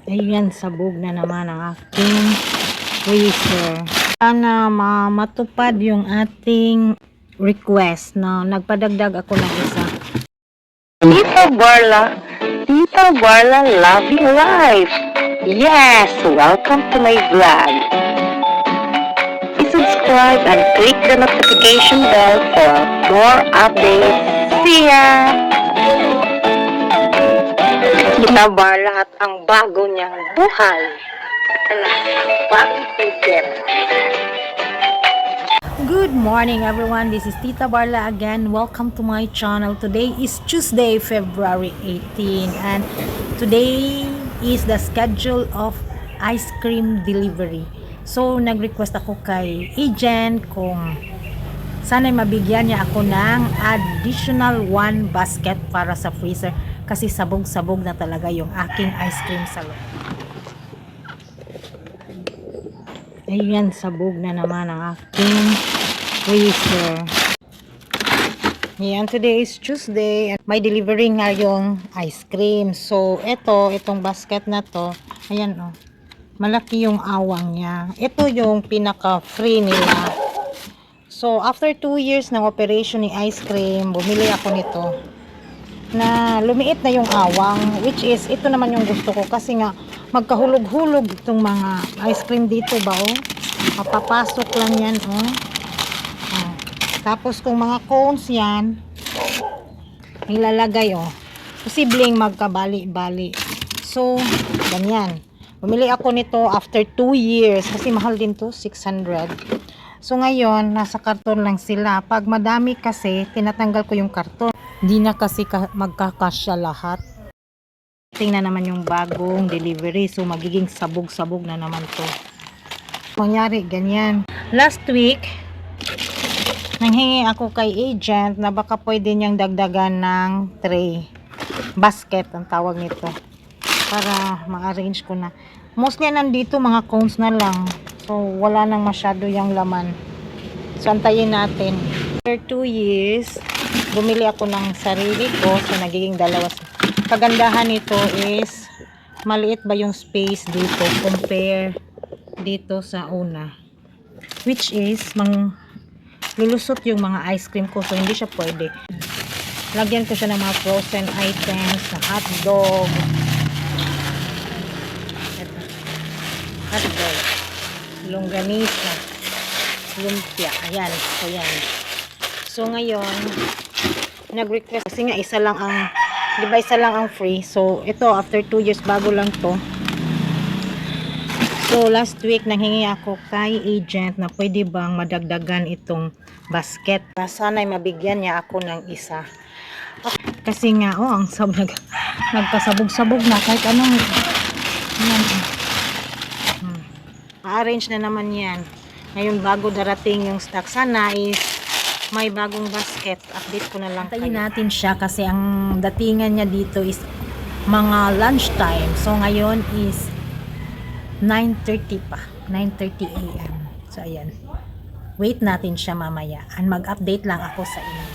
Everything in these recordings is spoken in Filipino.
Ayan, sabog na naman ang aking freezer. Sana matupad yung ating request na nagpadagdag ako ng isa. Tita Barla Loving Life. Yes, welcome to my vlog. Please subscribe and click the notification bell for more updates. See ya! Tita Barla at ang bago niyang buhay. Bagong freezer. Good morning everyone, this is Tita Barla again. Welcome to my channel. Today is Tuesday, February 18 and today is the schedule of ice cream delivery. So nag-request ako kay agent kung sana'y mabigyan niya ako ng additional 1 basket para sa freezer kasi sabog-sabog na talaga yung aking ice cream sa loob. Ayan, sabog na naman ang aking freezer. Ayan, today is Tuesday and may delivery nga yung ice cream. So, itong basket na to, ayan oh, malaki yung awang niya. Ito yung pinaka-free nila. So, after 2 years ng operation ni ice cream, bumili ako nito na lumiit na yung awang, which is, ito naman yung gusto ko kasi nga, magkahulog-hulog itong mga ice cream dito ba oh. Mapapasok lang yan oh. Tapos kung mga cones yan, ilalagay oh, posibleng magkabali-bali. So, ganyan. Bumili ako nito after 2 years kasi mahal din to, 600. So ngayon, nasa karton lang sila. Pag madami kasi, tinatanggal ko yung karton. Hindi na kasi magkakasya lahat. Tingnan naman yung bagong delivery. So magiging sabog-sabog na naman to. Mangyari, ganyan. Last week, nanghingi ako kay agent na baka pwede niyang dagdagan ng tray. Basket ang tawag nito. Para ma-arrange ko na. Mostly nandito mga cones na lang. So wala nang masyado yung laman. So antayin natin. After 2 years, bumili ako ng sarili ko. So nagiging dalawa. Kagandahan nito is maliit ba yung space dito compare dito sa una. Which is lulusot yung mga ice cream ko. So hindi siya pwede. Lagyan ko siya ng mga frozen items na hotdog. Hotdog. Longganisa. Lumpia. Ayan. So yan. So ngayon, nag-request kasi nga isa lang ang, di ba isa lang ang free. So ito after 2 years bago lang to. So last week nanghingi ako kay agent na pwede bang madagdagan itong basket. Sana'y mabigyan niya ako ng isa. Kasi nga oh, ang nagkasabog-sabog na kahit anong yan. Pa-arrange na naman yan. Ngayon bago darating yung stock, sana is may bagong basket. Update ko na lang. Tayin natin siya kasi ang datingan niya dito is mga lunchtime. So ngayon is 9:30 pa. 9:30 AM. So ayan. Wait natin siya mamaya. And mag-update lang ako sa inyo.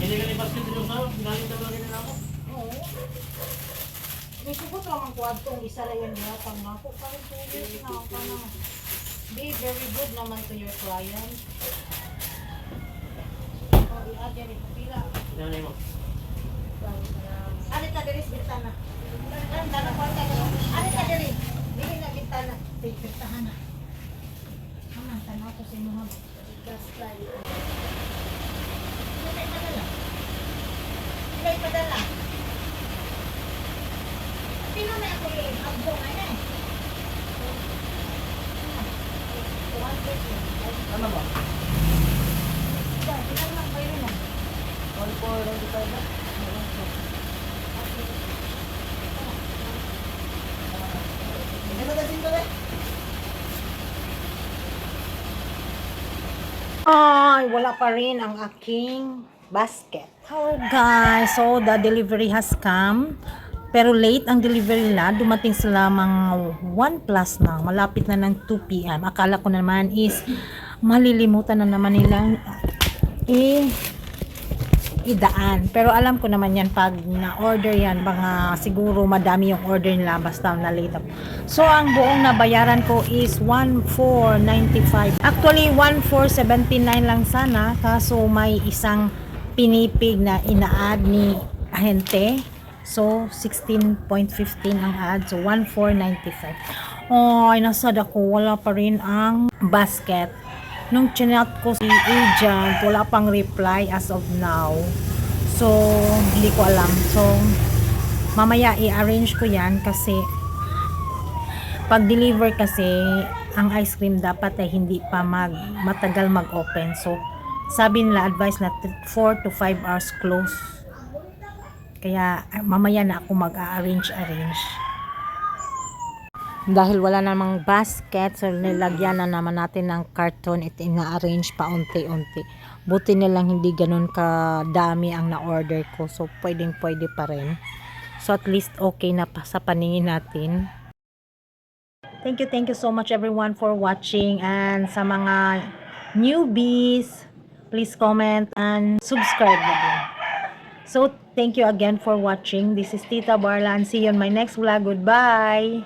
Hindi ka ni basket dito sa galing ka lang na ako. May sugot lang ang kwartong isa lang yan hatang ako. Parang 2 years na ako na. Be very good naman to your client. Oh, i-add yan ito pila. Ano mo? Alit na diris bintana. Dana kwarta ka. Alit na diris. Dili na bintana. Take bintana na. Ano, tanaw ko sa inyo ha. Gas tayo. May padala. May padala. Pino na ako yung abdo nga na eh. Ano ba? Ilan lang kayo na. 1,495 na. Ano ba dito eh? Ay, wala pa rin ang aking basket. Hello guys, so the delivery has come. Pero late ang delivery nila, dumating sila mga 1 plus na, malapit na ng 2 p.m. Akala ko naman is malilimutan na naman nilang idaan. Pero alam ko naman yan, pag na-order yan, baka siguro madami yung order nila basta na late up. So, ang buong nabayaran ko is 1,495. Actually, 1,479 lang sana, kaso may isang pinipig na ina-add ni ahente. So, 16.15 ang add. So, 1,495. Oh, ay nasad ako. Wala pa rin ang basket. Nung chinat ko si agent, wala pang reply as of now. So, hindi ko alam. So, mamaya i-arrange ko yan kasi pag-deliver kasi ang ice cream dapat ay hindi pa matagal mag-open. So, sabi nila, advice na 4 to 5 hours close. Kaya mamaya na ako mag-arrange. Dahil wala namang basket, so nilagyan na naman natin ng karton. Ito ina-arrange pa unti-unti. Buti nilang hindi ganun kadami ang na-order ko. So pwede pa rin. So at least okay na pa sa paningin natin. Thank you so much everyone for watching. And sa mga newbies, please comment and subscribe na din. So, thank you again for watching. This is Tita Barla and see you on my next vlog. Goodbye!